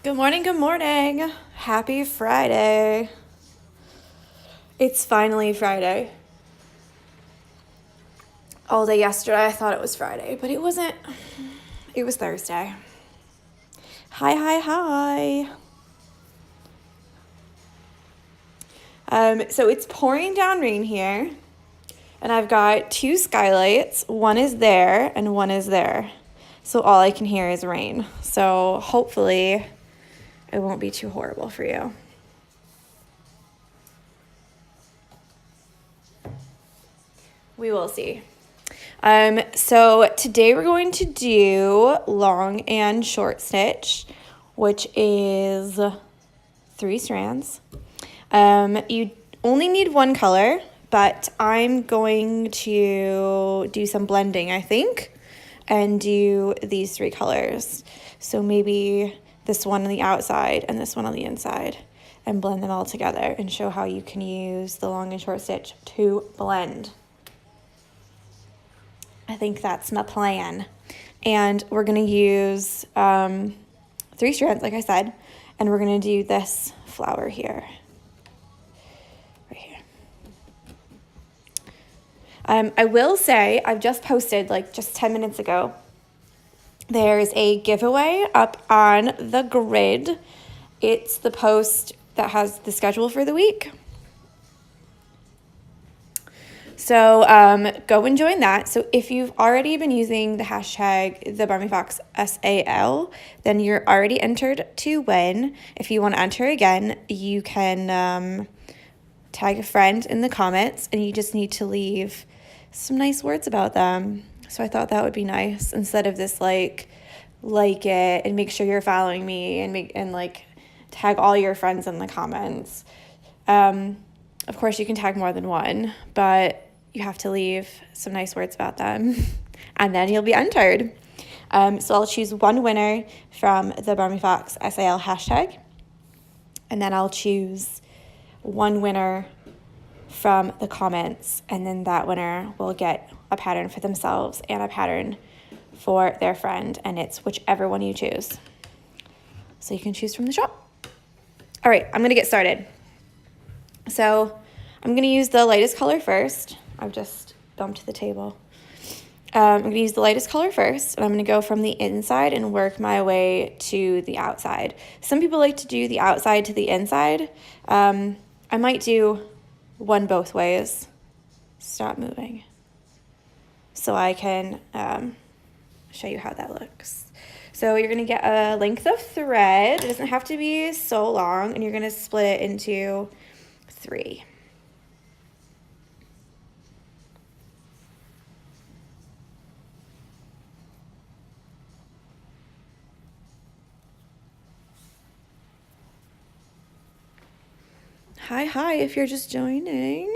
Good morning, good morning. Happy Friday. It's finally Friday. All day yesterday I thought it was Friday, but it wasn't. It was Thursday. Hi. So it's pouring down rain here, and I've got two skylights. One is there and one is there. So all I can hear is rain. So hopefully it won't be too horrible for you. We will see. So today we're going to do long and short stitch, which is 3 strands. You only need one color, but I'm going to do some blending, I think, and do these 3 colors. So maybe this one on the outside and this one on the inside, and blend them all together and show how you can use the long and short stitch to blend. I think that's my plan. And we're going to use 3 strands, like I said, and we're going to do this flower here. Right here. I will say, I've just posted, like just 10 minutes ago, there's a giveaway up on the grid. It's the post that has the schedule for the week. So go and join that. So if you've already been using the hashtag #TheBarmyFoxSAL, then you're already entered to win. If you want to enter again, you can tag a friend in the comments, and you just need to leave some nice words about them. So I thought that would be nice, instead of this like it and make sure you're following me and like tag all your friends in the comments. Of course you can tag more than one, but you have to leave some nice words about them, and then you'll be entered. So I'll choose one winner from the BarmyFoxSAL hashtag, and then I'll choose one winner from the comments, and then that winner will get a pattern for themselves and a pattern for their friend, and it's whichever one you choose. So you can choose from the shop. All right, I'm gonna get started. So I'm gonna use the lightest color first. I've just bumped the table. I'm gonna use the lightest color first, and I'm gonna go from the inside and work my way to the outside. Some people like to do the outside to the inside. I might do one both ways. Stop moving. So I can show you how that looks. So you're gonna get a length of thread. It doesn't have to be so long, and you're gonna split it into 3. Hi, if you're just joining.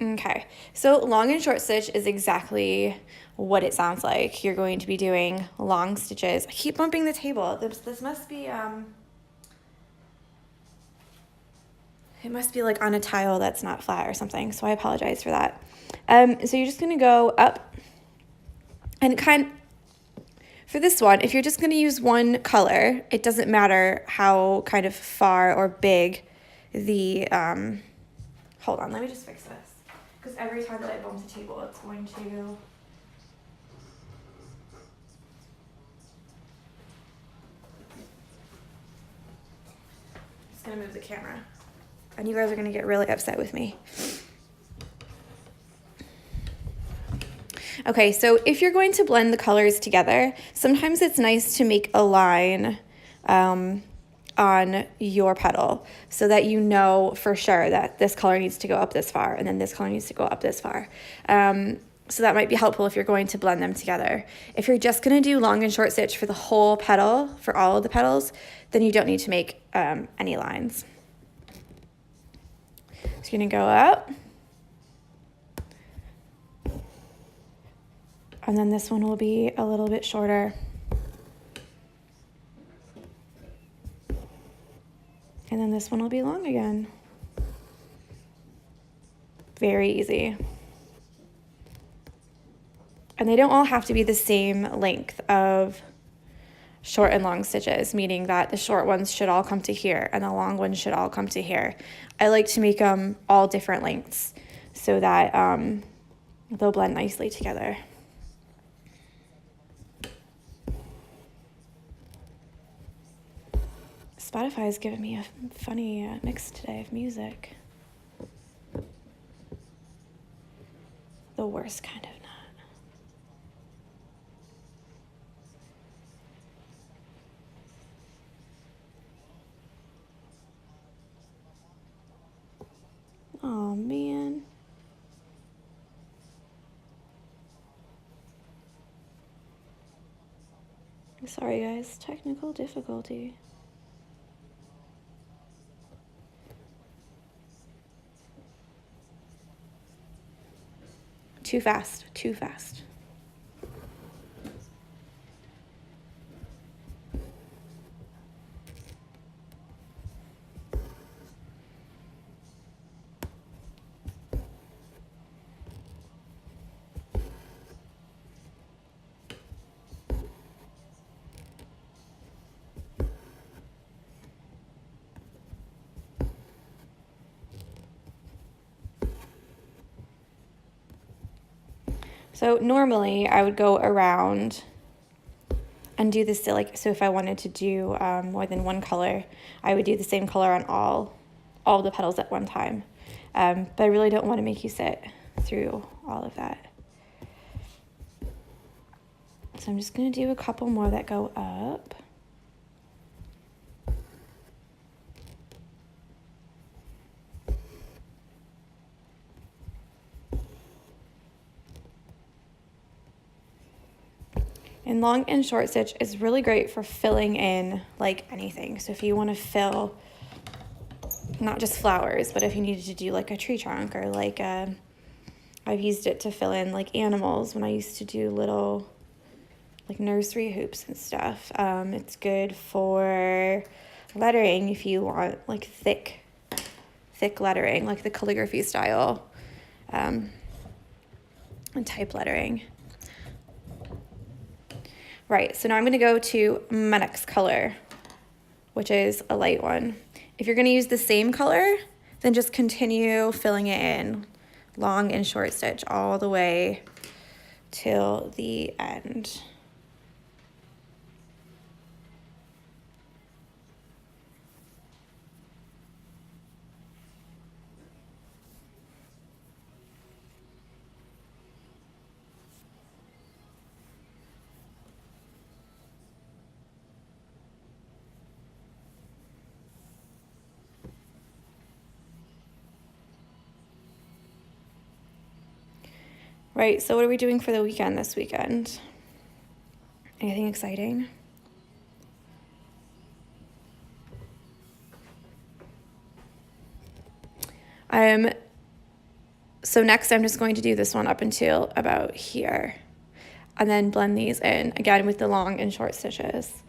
Okay, so long and short stitch is exactly what it sounds like. You're going to be doing long stitches. I keep bumping the table. This must be, it must be like on a tile that's not flat or something, so I apologize for that. So you're just gonna go up, and for this one, if you're just gonna use one color, it doesn't matter how kind of far or big the, hold on, let me just fix this. Because every time that I bump the table, it's going to... Just gonna move the camera. And you guys are gonna get really upset with me. Okay, so if you're going to blend the colors together, sometimes it's nice to make a line on your petal so that you know for sure that this color needs to go up this far and then this color needs to go up this far. So that might be helpful if you're going to blend them together. If you're just going to do long and short stitch for the whole petal, for all of the petals, then you don't need to make any lines. So you're going to go up. And then this one will be a little bit shorter. And then this one will be long again. Very easy. And they don't all have to be the same length of short and long stitches, meaning that the short ones should all come to here and the long ones should all come to here. I like to make them all different lengths so that they'll blend nicely together. Spotify is giving me a funny mix today of music. The worst kind of nut. Oh man. Sorry guys, technical difficulty. Too fast, too fast. So normally I would go around and do this, like, so if I wanted to do more than one color, I would do the same color on all the petals at one time. But I really don't want to make you sit through all of that. So I'm just going to do a couple more that go up. And long and short stitch is really great for filling in like anything. So if you want to fill not just flowers, but if you needed to do like a tree trunk or like I've used it to fill in like animals when I used to do little like nursery hoops and stuff. It's good for lettering if you want like thick lettering, like the calligraphy style and type lettering. Right, so now I'm going to go to my next color, which is a light one. If you're going to use the same color, then just continue filling it in, long and short stitch all the way till the end. Right, so what are we doing for the weekend this weekend? Anything exciting? So next I'm just going to do this one up until about here and then blend these in again with the long and short stitches.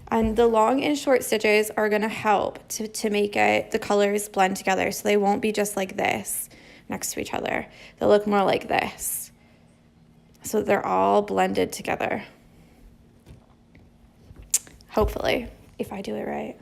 And the long and short stitches are going to help to make the colors blend together, so they won't be just like this next to each other. They'll look more like this, so they're all blended together. Hopefully, if I do it right.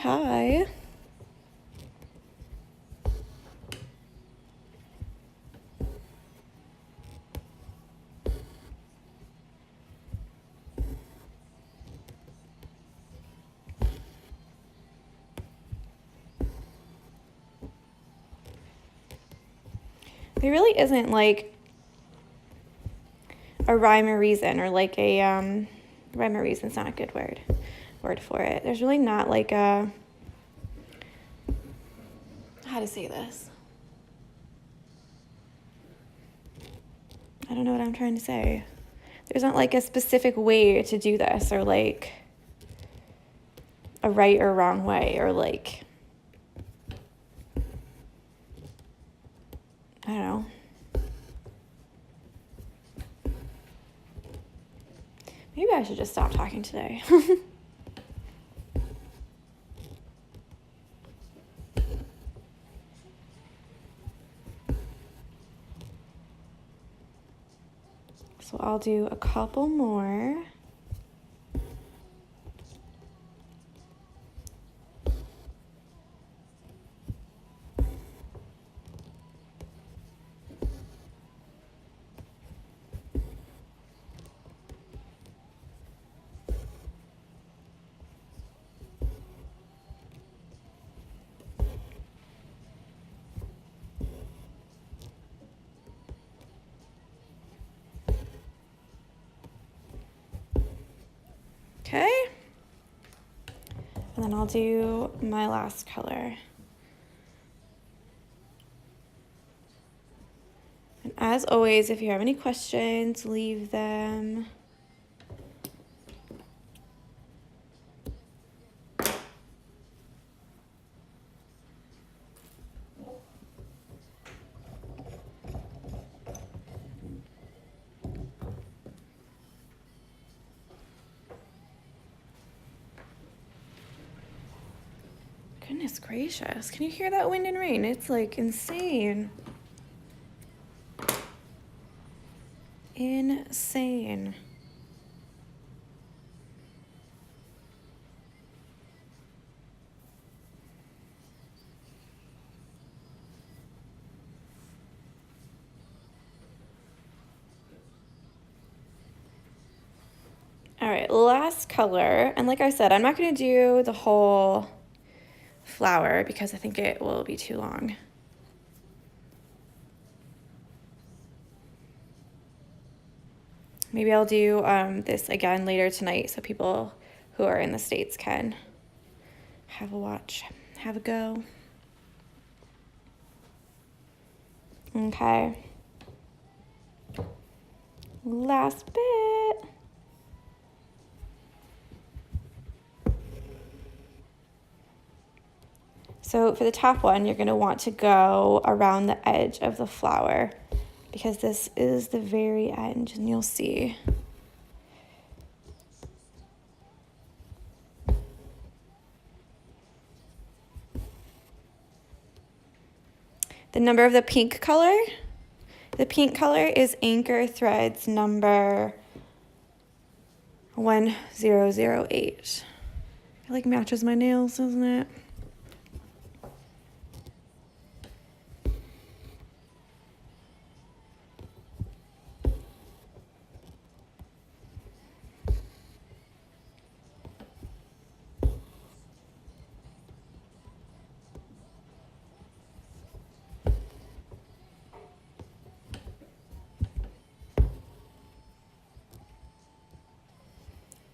Hi. There really isn't like a rhyme or reason, or like a rhyme or reason's not a good word. word for it. There's really not like a, how to say this? I don't know what I'm trying to say. There's not like a specific way to do this, or like a right or wrong way, or like, I don't know. Maybe I should just stop talking today. So I'll do a couple more. Okay, and then I'll do my last color. And as always, if you have any questions, leave them. Goodness gracious, can you hear that wind and rain? It's like insane. Insane. All right, last color. And like I said, I'm not going to do the whole flower because I think it will be too long. Maybe I'll do this again later tonight so people who are in the States can have a watch, have a go. Okay. Last bit. So for the top one, you're going to want to go around the edge of the flower because this is the very end, and you'll see. The number of the pink color is anchor threads number 1008. It like matches my nails, doesn't it?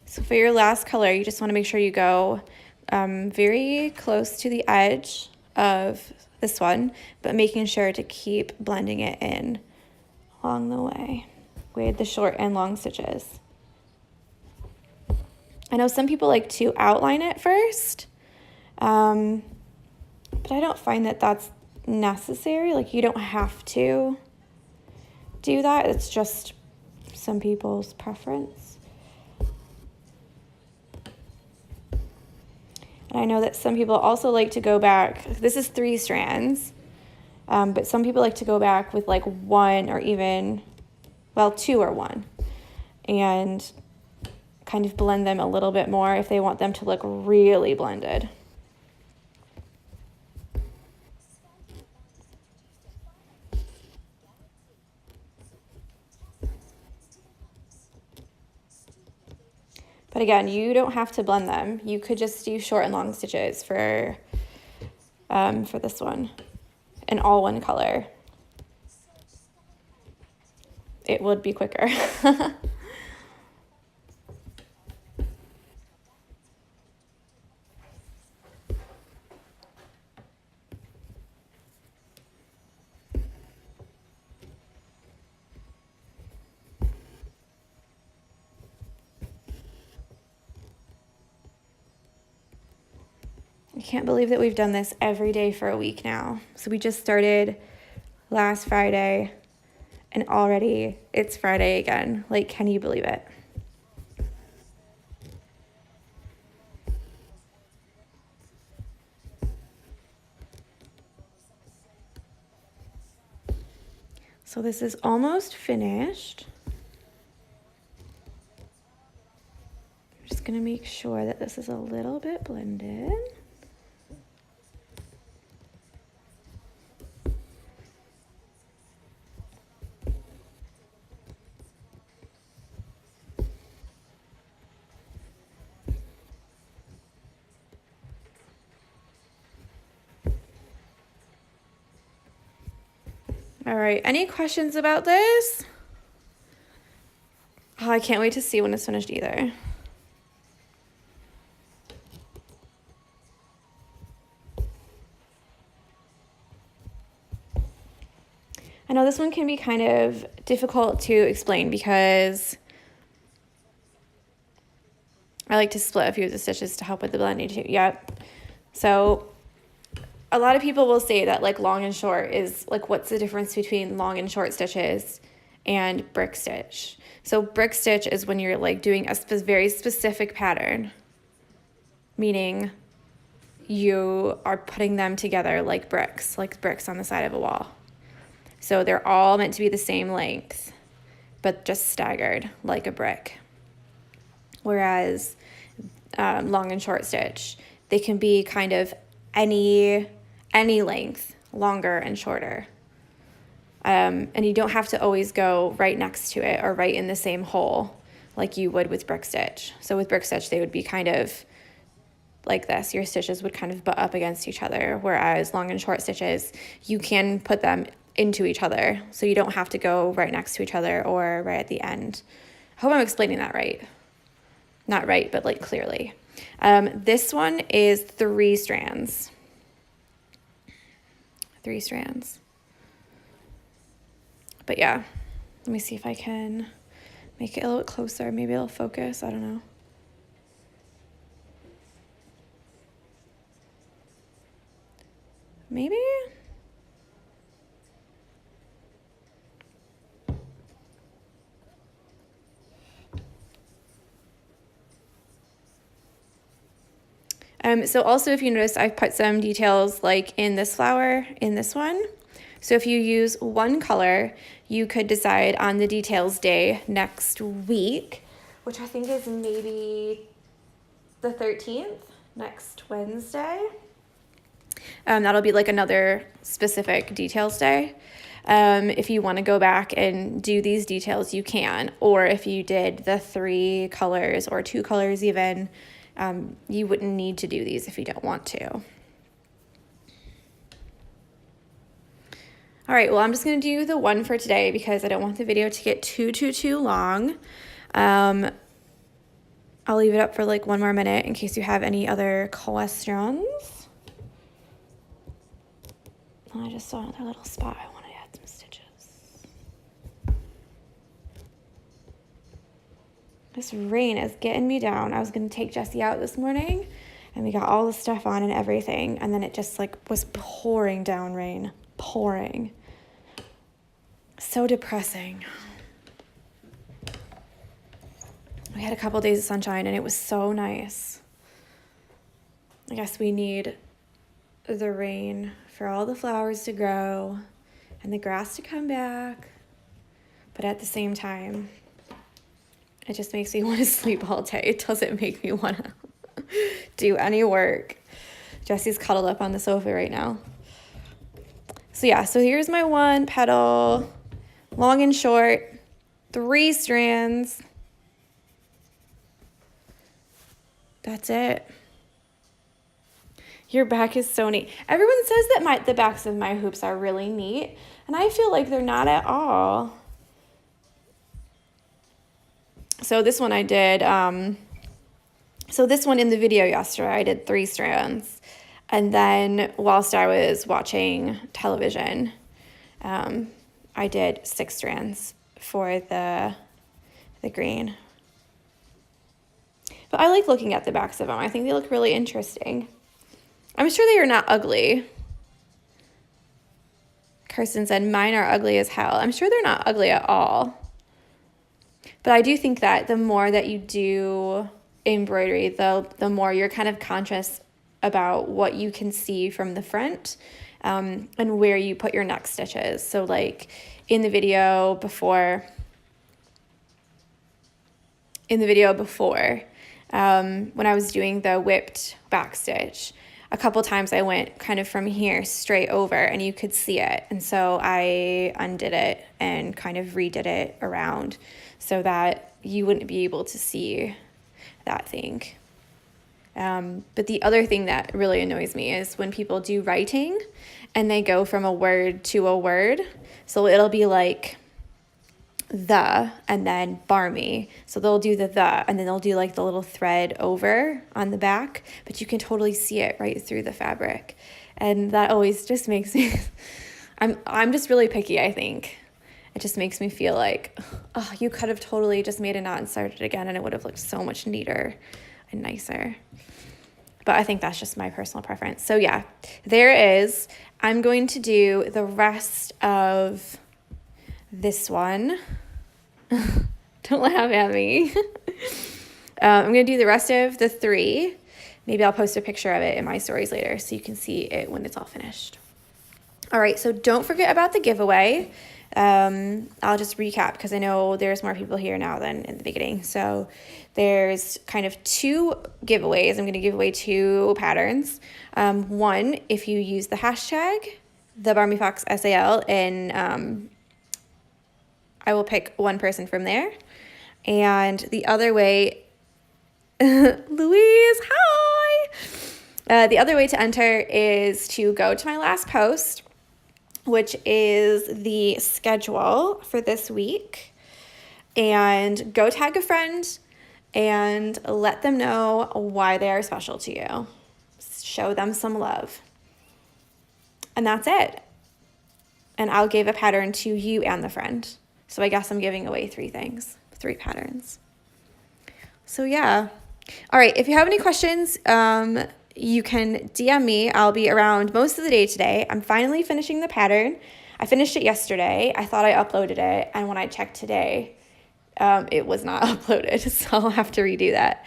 So for your last color, you just want to make sure you go very close to the edge of this one, but making sure to keep blending it in along the way with the short and long stitches. I know some people like to outline it first, but I don't find that that's necessary. Like, you don't have to do that. It's just some people's preference. And I know that some people also like to go back. This is 3 strands, but some people like to go back with like 1 or even, well, 2 or 1, and kind of blend them a little bit more if they want them to look really blended. But again, you don't have to blend them. You could just do short and long stitches for this one, in all one color. It would be quicker. I can't believe that we've done this every day for a week now. So we just started last Friday and already it's Friday again. Like, can you believe it? So this is almost finished. I'm just gonna make sure that this is a little bit blended. All right, any questions about this? Oh, I can't wait to see when it's finished either. I know this one can be kind of difficult to explain because I like to split a few of the stitches to help with the blending too. Yep. So a lot of people will say that like long and short is like, what's the difference between long and short stitches and brick stitch? So brick stitch is when you're like doing a very specific pattern, meaning you are putting them together like bricks on the side of a wall. So they're all meant to be the same length, but just staggered like a brick. Whereas long and short stitch, they can be kind of any length, longer and shorter. And you don't have to always go right next to it or right in the same hole like you would with brick stitch. So with brick stitch, they would be kind of like this. Your stitches would kind of butt up against each other, whereas long and short stitches, you can put them into each other. So you don't have to go right next to each other or right at the end. I hope I'm explaining that right. Not right, but like clearly. This one is 3 strands. 3 strands. But yeah, let me see if I can make it a little bit closer. Maybe it'll focus, I don't know. Maybe? So also if you notice, I've put some details like in this flower, in this one. So if you use one color, you could decide on the details day next week, which I think is maybe the 13th, next Wednesday. That'll be like another specific details day. If you want to go back and do these details, you can. Or if you did the 3 colors or 2 colors even, you wouldn't need to do these if you don't want to. All right, well, I'm just going to do the one for today because I don't want the video to get too long. I'll leave it up for like 1 more minute in case you have any other questions. I just saw another little spot. I want to add some stitches. This rain is getting me down. I was going to take Jessie out this morning and we got all the stuff on and everything. And then it just like was pouring down rain. Pouring. So depressing. We had a couple days of sunshine and it was so nice. I guess we need the rain for all the flowers to grow and the grass to come back. But at the same time, it just makes me want to sleep all day. It doesn't make me want to do any work. Jessie's cuddled up on the sofa right now. So yeah, so here's my one petal, long and short, 3 strands. That's it. Your back is so neat. Everyone says that the backs of my hoops are really neat, and I feel like they're not at all. So this one I did, so this one in the video yesterday, I did 3 strands. And then whilst I was watching television, I did 6 strands for the green. But I like looking at the backs of them. I think they look really interesting. I'm sure they are not ugly. Kirsten said, mine are ugly as hell. I'm sure they're not ugly at all. But I do think that the more that you do embroidery, the more you're kind of conscious about what you can see from the front, and where you put your neck stitches. So like in the video before, when I was doing the whipped back stitch, a couple times I went kind of from here straight over and you could see it. And so I undid it and kind of redid it around so that you wouldn't be able to see that thing. But the other thing that really annoys me is when people do writing and they go from a word to a word. So it'll be like the and then barmy. So they'll do the and then they'll do like the little thread over on the back, but you can totally see it right through the fabric. And that always just makes me, I'm just really picky, I think. It just makes me feel like, oh, you could have totally just made a knot and started again and it would have looked so much neater and nicer. But I think that's just my personal preference. So yeah, there it is. I'm going to do the rest of this one. Don't laugh at me. I'm going to do the rest of the 3. Maybe I'll post a picture of it in my stories later so you can see it when it's all finished. All right, so don't forget about the giveaway. I'll just recap because I know there's more people here now than in the beginning. So there's kind of 2 giveaways. I'm going to give away 2 patterns. One, if you use the hashtag, the Barmy Fox SAL, and I will pick one person from there. And the other way, Louise, hi! The other way to enter is to go to my last post, which is the schedule for this week, and go tag a friend and let them know why they are special to you. Show them some love. And that's it. And I'll give a pattern to you and the friend. So I guess I'm giving away 3 patterns. So yeah. All right, if you have any questions, you can DM me. I'll be around most of the day today. I'm finally finishing the pattern. I finished it yesterday. I thought I uploaded it, and when I checked today, it was not uploaded, so I'll have to redo that.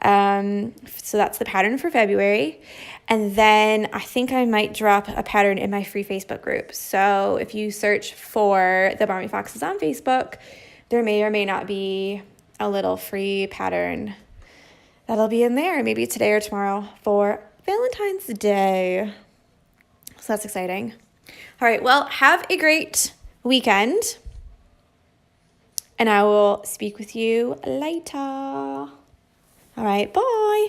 So that's the pattern for February. And then I think I might drop a pattern in my free Facebook group. So if you search for the Barmy Foxes on Facebook, there may or may not be a little free pattern that'll be in there, maybe today or tomorrow for Valentine's Day. So that's exciting. All right, well, have a great weekend, and I will speak with you later. All right, bye.